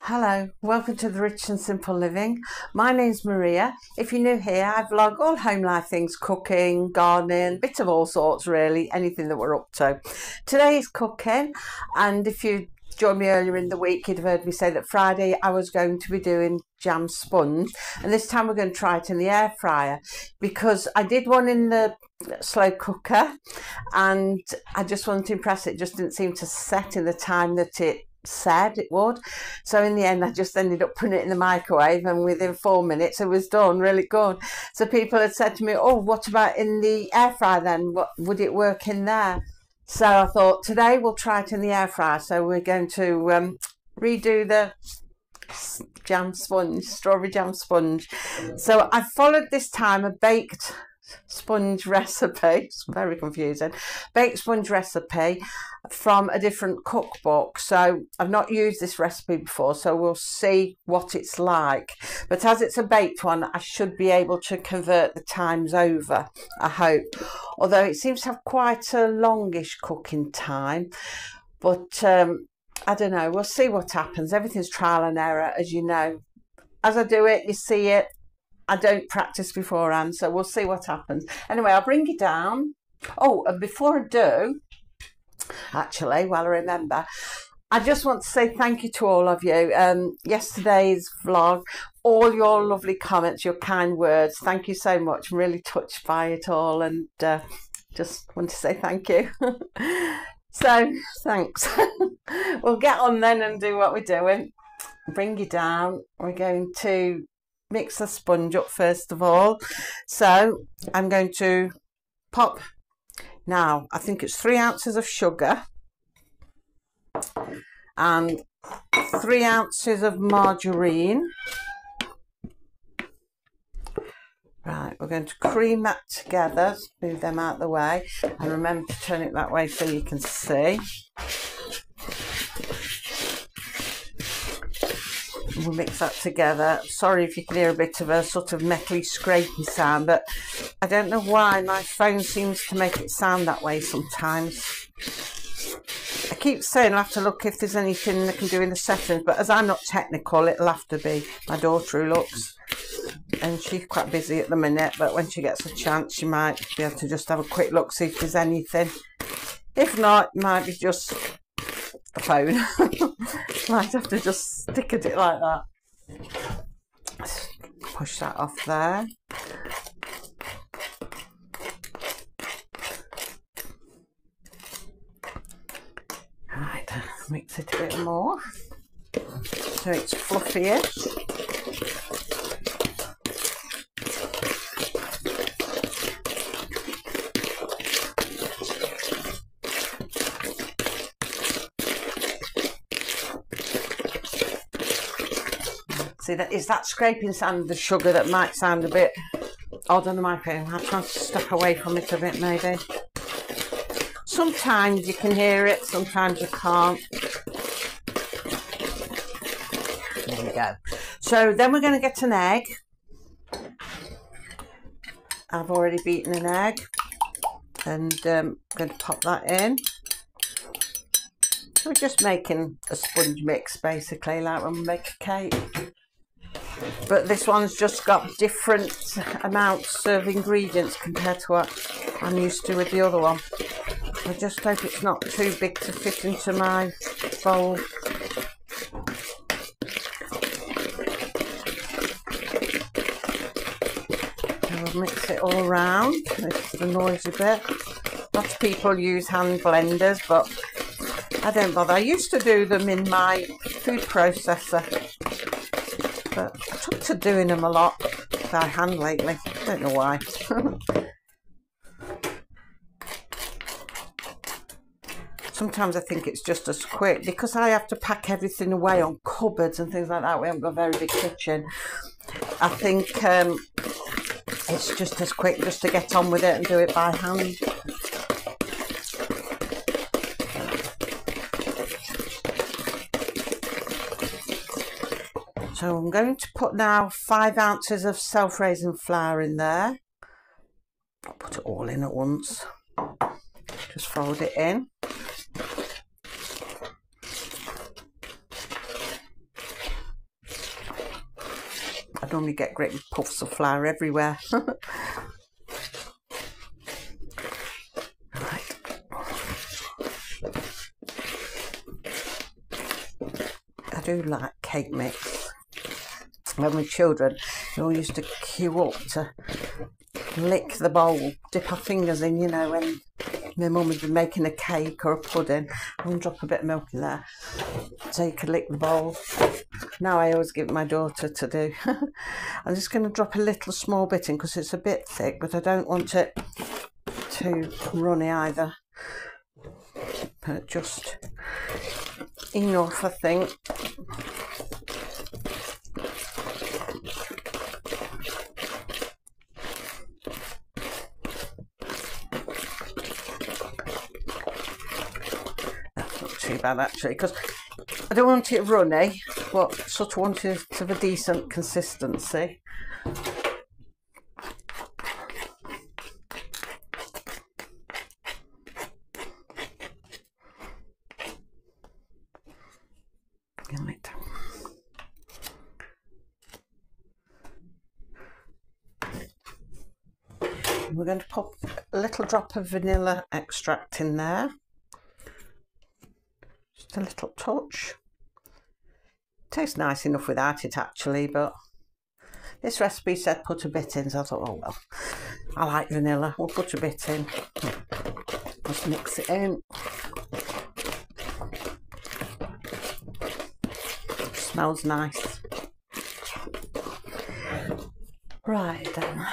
Hello, welcome to the Rich and Simple Living. My name's Maria. If you're new here, I vlog all home life things, cooking, gardening, bit of all sorts really, anything that we're up to. Today is cooking, and if you joined me earlier in the week, you'd have heard me say that Friday I was going to be doing jam sponge, and this time we're going to try it in the air fryer because I did one in the slow cooker and I just wanted to impress it. It just didn't seem to set in the time that it said it would, so in the end I just ended up putting it in the microwave, and within 4 minutes it was done really good. So people had said to me, oh, what about in the air fryer then? What would it work in there? So I thought today we'll try it in the air fryer. So we're going to redo the jam sponge, strawberry jam sponge. So I followed this time a baked sponge recipe. It's very confusing. Baked sponge recipe from a different cookbook. So I've not used this recipe before, so we'll see what it's like. But as it's a baked one, I should be able to convert the times over, I hope. Although it seems to have quite a longish cooking time. But I don't know. We'll see what happens. Everything's trial and error, as you know. As I do it, you see it. I don't practice beforehand, so we'll see what happens. Anyway, I'll bring it down. Oh, and before I do, actually, while I remember, I just want to say thank you to all of you. Yesterday's vlog, all your lovely comments, your kind words, thank you so much. I'm really touched by it all, and just want to say thank you. So, thanks. We'll get on then and do what we're doing. Bring you down. We're going to mix the sponge up first of all. So I'm going to pop, now I think it's 3 ounces of sugar and 3 ounces of margarine. Right, we're going to cream that together, move them out of the way, and remember to turn it that way so you can see. We'll mix that together. Sorry if you can hear a bit of a sort of metally scrapey sound, but I don't know why my phone seems to make it sound that way sometimes. I keep saying I'll have to look if there's anything I can do in the settings, but as I'm not technical, it'll have to be my daughter who looks, and she's quite busy at the minute, but when she gets a chance she might be able to just have a quick look, see if there's anything. If not, it might be just the phone. Might have to just stick at it like that. Push that off there. Right, mix it a bit more so it's fluffy-ish. See, that is that scraping sound of the sugar that might sound a bit odd on the microphone. I'll try to step away from it a bit maybe. Sometimes you can hear it, sometimes you can't. There we go. So then we're going to get an egg. I've already beaten an egg, and I'm going to pop that in. So we're just making a sponge mix basically, like when we make a cake. But this one's just got different amounts of ingredients compared to what I'm used to with the other one. I just hope it's not too big to fit into my bowl. So we'll mix it all around. This is the noisy bit. Lots of people use hand blenders, but I don't bother. I used to do them in my food processor, but I took to doing them a lot by hand lately. I don't know why. Sometimes I think it's just as quick because I have to pack everything away on cupboards and things like that. We haven't got a very big kitchen. I think it's just as quick just to get on with it and do it by hand. So I'm going to put now 5 ounces of self-raising flour in there. I'll put it all in at once. Just fold it in. I normally get great puffs of flour everywhere. Right. I do like cake mix. When we were children, we all used to queue up to lick the bowl, dip our fingers in, you know, when my mum would be making a cake or a pudding, and drop a bit of milk in there so you could lick the bowl. Now I always give it my daughter to do. I'm just going to drop a little small bit in because it's a bit thick, but I don't want it too runny either. But just enough, I think. Too bad actually, because I don't want it runny, but sort of want it to have a decent consistency. Right. We're going to pop a little drop of vanilla extract in there. A little touch. Tastes nice enough without it actually, but this recipe said put a bit in, so I thought, oh well, I like vanilla, we'll put a bit in. Just mix it in. Smells nice. Right then.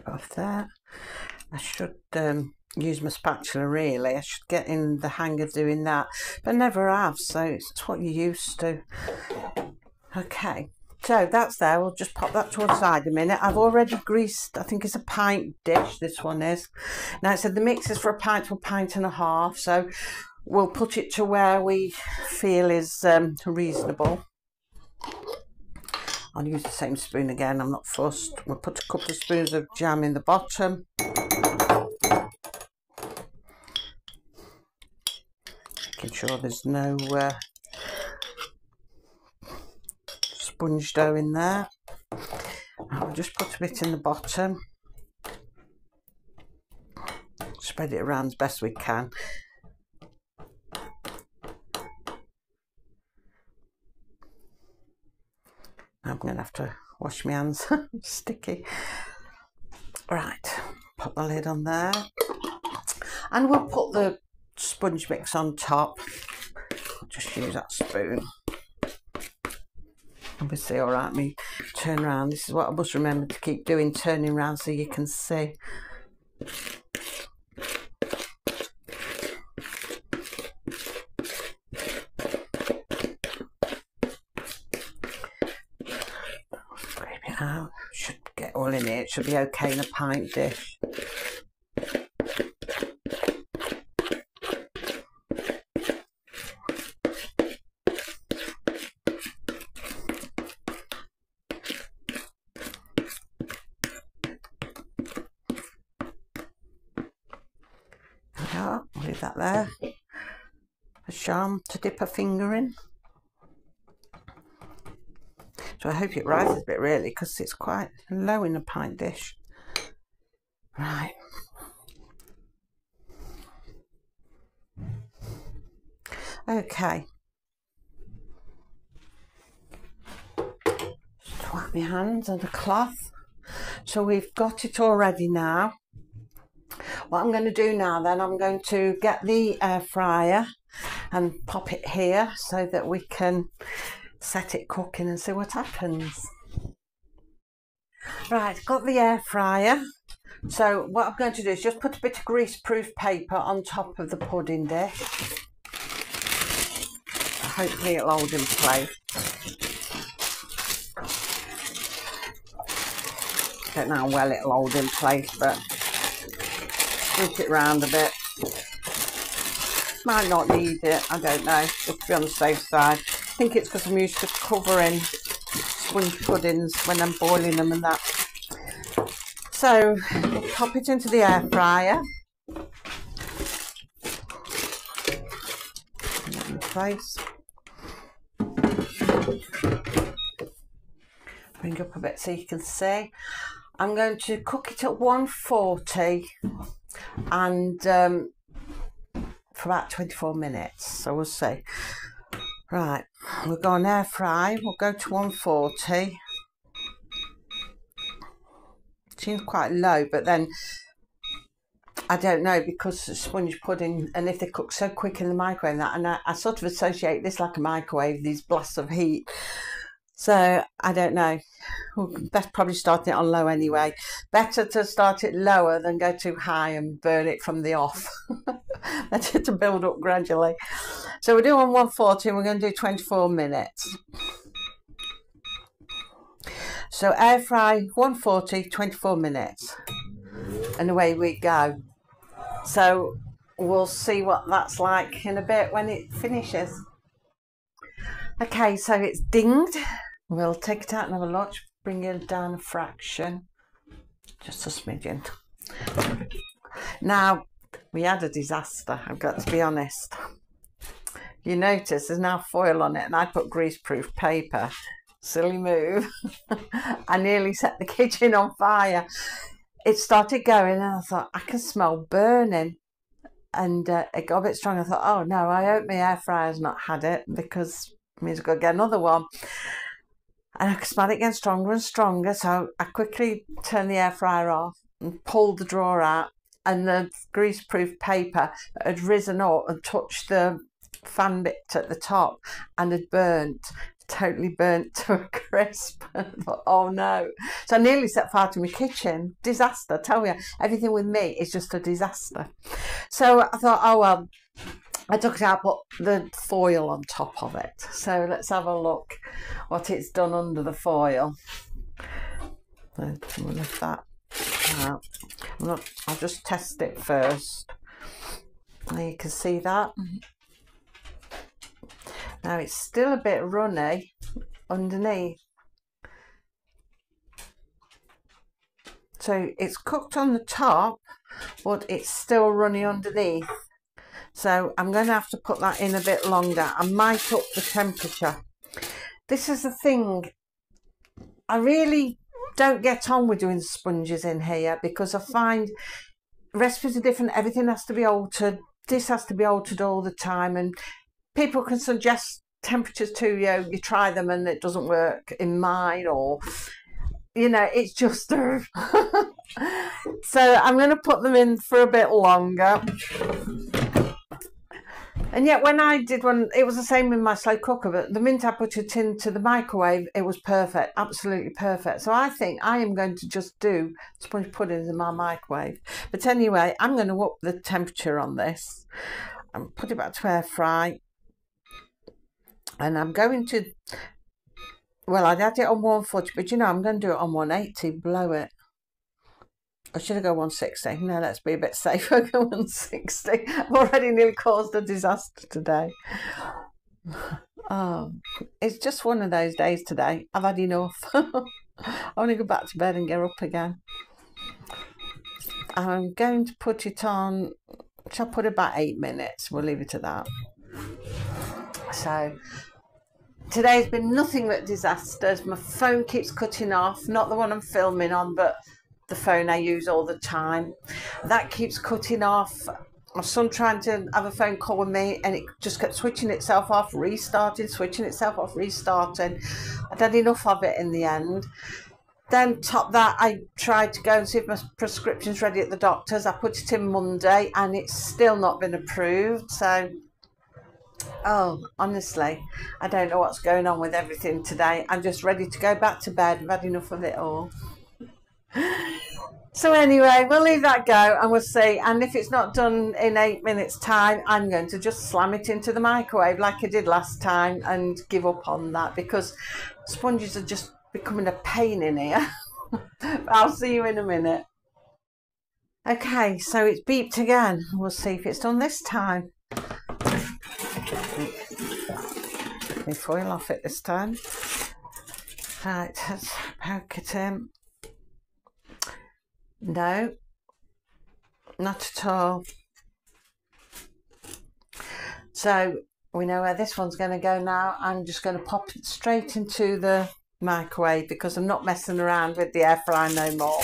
Off there. I should use my spatula really. I should get in the hang of doing that, but I never have, so it's what you're used to. Okay, so that's there. We'll just pop that to one side a minute. I've already greased, I think it's a pint dish, this one is. Now it said the mix is for a pint to a pint and a half, so we'll put it to where we feel is reasonable. I'll use the same spoon again, I'm not fussed. We'll put a couple of spoons of jam in the bottom. Making sure there's no sponge dough in there. I'll just put a bit in the bottom. Spread it around as best we can. I'm going to have to wash my hands, sticky. Right, pop the lid on there. And we'll put the sponge mix on top. I'll just use that spoon. Obviously, all right, me turn around. This is what I must remember to keep doing, turning around so you can see. Out. Should get all in here, it should be okay in a pint dish. I'll leave that there. A charm to dip a finger in. So I hope it rises a bit really, because it's quite low in a pint dish. Right. Okay. Just wipe my hands on the cloth. So we've got it all ready now. What I'm going to do now then, I'm going to get the air fryer and pop it here so that we can set it cooking and see what happens. Right, got the air fryer. So what I'm going to do is just put a bit of grease-proof paper on top of the pudding dish. Hopefully it'll hold in place. Don't know how well it'll hold in place, but switch it round a bit. Might not need it, I don't know, just to be on the safe side. I think it's because I'm used to covering sponge puddings when I'm boiling them and that. So, pop it into the air fryer. place. Bring up a bit so you can see. I'm going to cook it at 140 and for about 24 minutes. So we'll see. Right, we'll go on air fry. We'll go to 140. Seems quite low, but then I don't know, because sponge pudding, and if they cook so quick in the microwave, and I sort of associate this like a microwave, these blasts of heat. So I don't know. We'll best probably start it on low anyway. Better to start it lower than go too high and burn it from the off. Better to build up gradually. So we're doing 140 and we're going to do 24 minutes. So air fry 140, 24 minutes. And away we go. So we'll see what that's like in a bit when it finishes. Okay, so it's dinged. We'll take it out and have a look. Bring it down a fraction. Just a smidgen. Now, we had a disaster, I've got to be honest. You notice there's now foil on it, and I put greaseproof paper. Silly move. I nearly set the kitchen on fire. It started going and I thought, I can smell burning. And it got a bit strong. I thought, oh no, I hope my air fryer's not had it, because it means I've got to get another one. And I could smell it getting stronger and stronger. So I quickly turned the air fryer off and pulled the drawer out, and the greaseproof paper had risen up and touched the fan bit at the top and had burnt. Totally burnt to a crisp. I thought, oh no. So I nearly set fire to my kitchen. Disaster, I tell you. Everything with me is just a disaster. So I thought, oh well, I took it out, put the foil on top of it. So let's have a look what it's done under the foil. I'm going to lift that out. I'll just test it first. There, you can see that. Now it's still a bit runny underneath. So it's cooked on the top, but it's still runny underneath. So I'm going to have to put that in a bit longer. I might up the temperature. This is the thing. I really don't get on with doing sponges in here, because I find recipes are different. Everything has to be altered. This has to be altered all the time. And people can suggest temperatures to you. You try them and it doesn't work in mine, or, you know, it's just... So I'm going to put them in for a bit longer. And yet when I did one, it was the same with my slow cooker, but the minute I put it into the microwave, it was perfect, absolutely perfect. So I think I am going to just do sponge puddings in my microwave. But anyway, I'm going to up the temperature on this and put it back to air fry. And I'm going to, well, I'd had it on 140, but you know, I'm going to do it on 180, blow it. Or should I go 160? No, let's be a bit safer, go 160. I've already nearly caused a disaster today. Oh, it's just one of those days today. I've had enough. I want to go back to bed and get up again. I'm going to put it on, shall I put about 8 minutes? We'll leave it at that. So today's been nothing but disasters. My phone keeps cutting off, not the one I'm filming on, but the phone I use all the time. That keeps cutting off. My son trying to have a phone call with me, and it just kept switching itself off, restarting, switching itself off, restarting. I'd had enough of it in the end. Then top that, I tried to go and see if my prescription's ready at the doctor's. I put it in Monday and it's still not been approved. So, oh, honestly, I don't know what's going on with everything today. I'm just ready to go back to bed. I've had enough of it all. So anyway, we'll leave that go and we'll see. And if it's not done in 8 minutes time, I'm going to just slam it into the microwave like I did last time and give up on that, because sponges are just becoming a pain in here. I'll see you in a minute. Okay, so it's beeped again. We'll see if it's done this time. Take my foil off it this time. Right, let's poke it in. No, not at all. So we know where this one's going to go now. I'm just going to pop it straight into the microwave because I'm not messing around with the air fryer no more.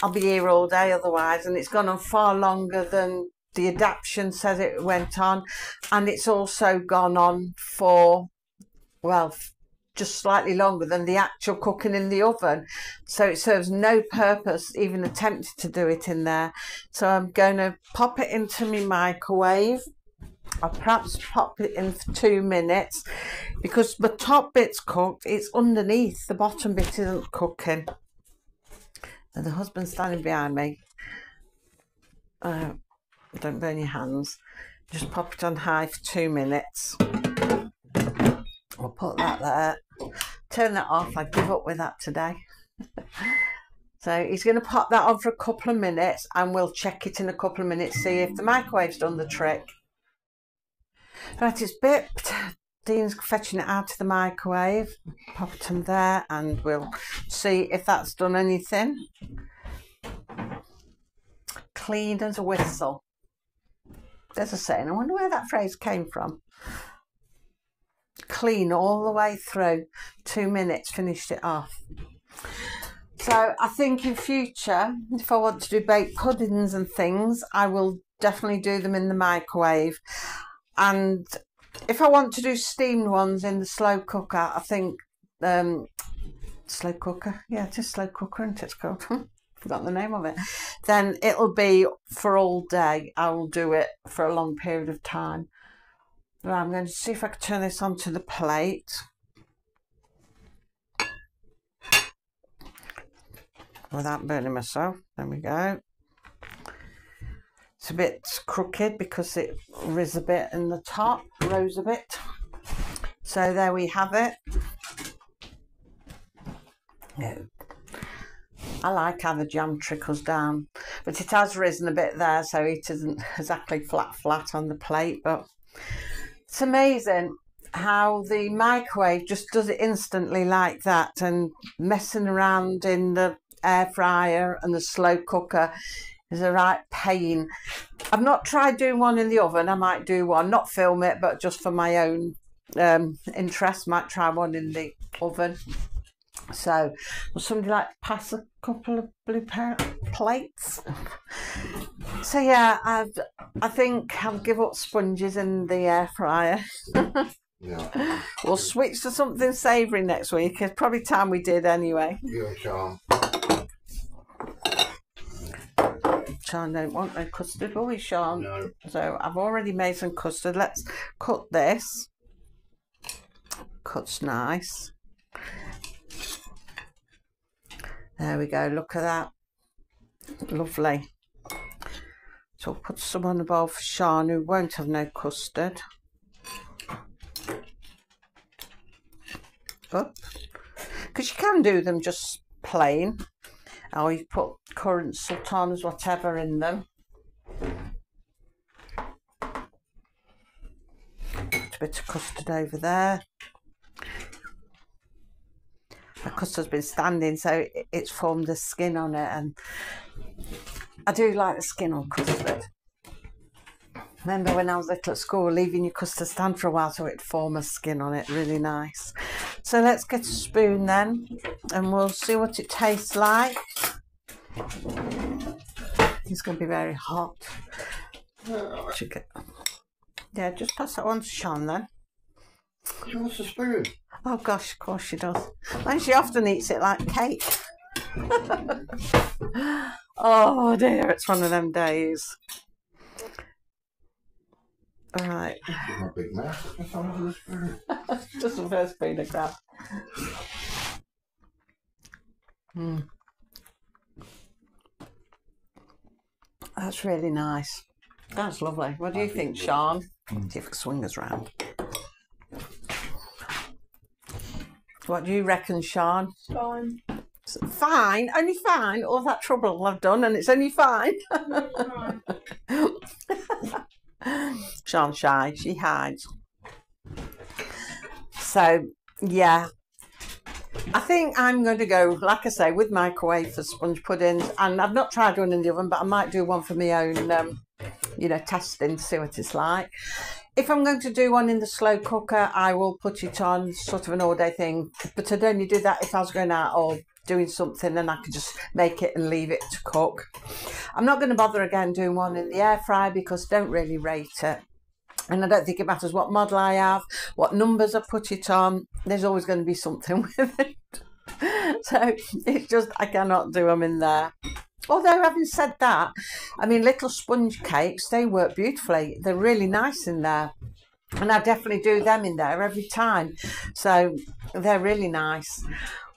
I'll be here all day otherwise, and it's gone on far longer than the adaptation says it went on, and it's also gone on for, well, just slightly longer than the actual cooking in the oven, so it serves no purpose even attempting to do it in there. So I'm going to pop it into my microwave. I'll perhaps pop it in for 2 minutes because the top bit's cooked, it's underneath, the bottom bit isn't cooking. And the husband's standing behind me. Don't burn your hands. Just pop it on high for 2 minutes. I'll put that there. Turn that off. I give up with that today. So he's going to pop that on for a couple of minutes and we'll check it in a couple of minutes, see if the microwave's done the trick. Right, it's bipped. Dean's fetching it out of the microwave. Pop it in there and we'll see if that's done anything. Clean as a whistle. There's a saying. I wonder where that phrase came from. Clean all the way through. 2 minutes, finished it off. So I think in future, if I want to do baked puddings and things, I will definitely do them in the microwave. And if I want to do steamed ones in the slow cooker, I think slow cooker, yeah, it is slow cooker, isn't it? It's called. Forgot the name of it. Then it'll be for all day. I will do it for a long period of time. Right, I'm going to see if I can turn this onto the plate. Without burning myself. There we go. It's a bit crooked because it rose a bit in the top, rose a bit. So there we have it. Yeah. I like how the jam trickles down, but it has risen a bit there, so it isn't exactly flat on the plate. But it's amazing how the microwave just does it instantly like that, and messing around in the air fryer and the slow cooker is a right pain. I've not tried doing one in the oven. I might do one, not film it, but just for my own interest, might try one in the oven. So, would somebody like to pass a couple of blue plates? So yeah, I think I'll give up sponges in the air fryer. Yeah. We'll switch to something savoury next week. It's probably time we did anyway. Yeah, Sean. Sean don't want no custard, will we, Sean? No. So I've already made some custard. Let's cut this. Cuts nice. There we go, look at that. Lovely. So I'll put some on the bowl for Sean, who won't have no custard. Up. Because you can do them just plain. Or you put currant, sultanas, whatever in them. Put a bit of custard over there. The custard's been standing, so it's formed a skin on it, and I do like the skin on custard. Remember when I was little at school, leaving your custard stand for a while so it'd form a skin on it, really nice. So let's get a spoon then, and we'll see what it tastes like. It's going to be very hot. Yeah, just pass that one to Sean then. She wants a spoon. Oh gosh, of course she does. And she often eats it like cake. Oh dear, it's one of them days. All right. She's not a big mess. Just have a spoon. Just the first spoon of grab. That's really nice. That's lovely. What do you think, Sean? See if I can swing us round. What do you reckon, Sean? Fine. Fine? Only fine? All that trouble I've done and it's only fine? Sean's shy. She hides. So, yeah. I think I'm going to go, like I say, with microwave for sponge puddings. And I've not tried one in the oven, but I might do one for my own you know, testing to see what it's like. If I'm going to do one in the slow cooker, I will put it on sort of an all-day thing, but I'd only do that if I was going out or doing something, and I could just make it and leave it to cook. I'm not going to bother again doing one in the air fryer because I don't really rate it. And I don't think it matters what model I have, what numbers I put it on, there's always going to be something with it. So it's just, I cannot do them in there. Although, having said that, I mean, little sponge cakes, they work beautifully. They're really nice in there. And I definitely do them in there every time. So they're really nice.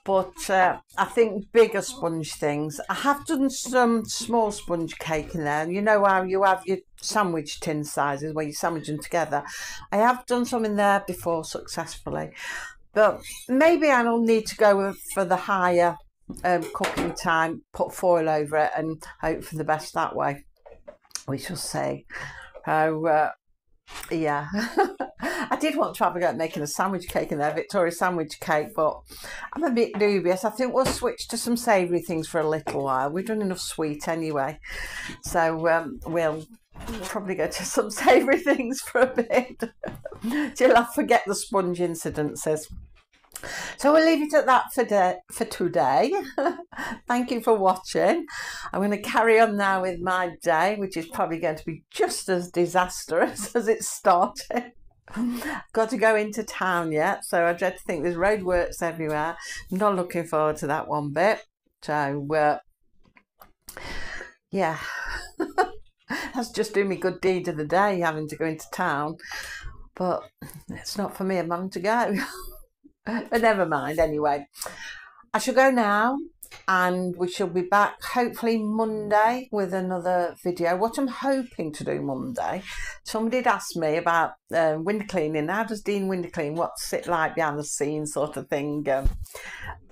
But I think bigger sponge things. I have done some small sponge cake in there. You know how you have your sandwich tin sizes where you sandwich them together. I have done some in there before successfully. But maybe I'll need to go for the higher cooking time, put foil over it and hope for the best that way. We shall see. Yeah. I did want to have a go at making a sandwich cake in there, Victoria sandwich cake, but I'm a bit dubious. I think we'll switch to some savoury things for a little while. We've done enough sweet anyway. So we'll probably go to some savoury things for a bit till I forget the sponge incidences. So we'll leave it at that for today. Thank you for watching. I'm going to carry on now with my day, which is probably going to be just as disastrous as it started. Got to go into town yet, so I dread to think there's roadworks everywhere. I'm not looking forward to that one bit. So, yeah. That's just doing me good deed of the day, having to go into town. But it's not for me, I'm having to go. But never mind, anyway. I shall go now, and we shall be back hopefully Monday with another video. What I'm hoping to do Monday, somebody had asked me about window cleaning. How does Dean window clean? What's it like behind the scenes sort of thing,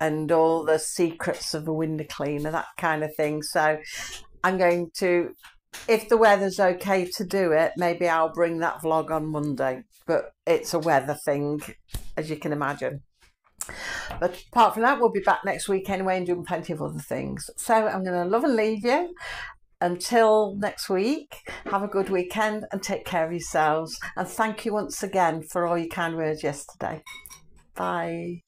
and all the secrets of a window cleaner, that kind of thing. So I'm going to, if the weather's okay to do it, maybe I'll bring that vlog on Monday. But it's a weather thing, as you can imagine. But apart from that, we'll be back next week anyway and doing plenty of other things. So I'm going to love and leave you. Until next week, have a good weekend and take care of yourselves. And thank you once again for all your kind words yesterday. Bye.